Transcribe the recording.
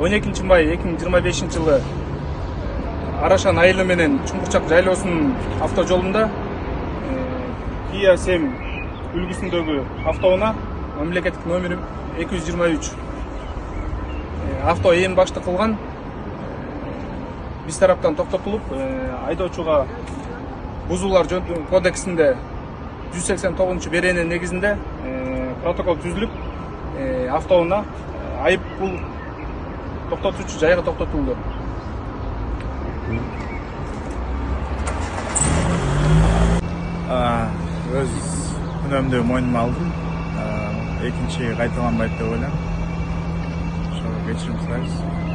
12 май 2025 жылы Арашан айылы менен Чункурчак жайлоосунун автожолунда КИА К7 үлгүсүндөгү автоуна мамлекеттик номери 223 авто ээн баштык кылган биз тараптан токтотулуп, айдоочуга бузуулар кодексинде 189 беренин негизинде протокол түзүлүп, автоуна айып пул токтотуучу жайга токтотулду. Өз күнөөмдү мойнума алдым. Экинчи кайталанбайт деп ойлойм. Ошого кечирим сурайбыз.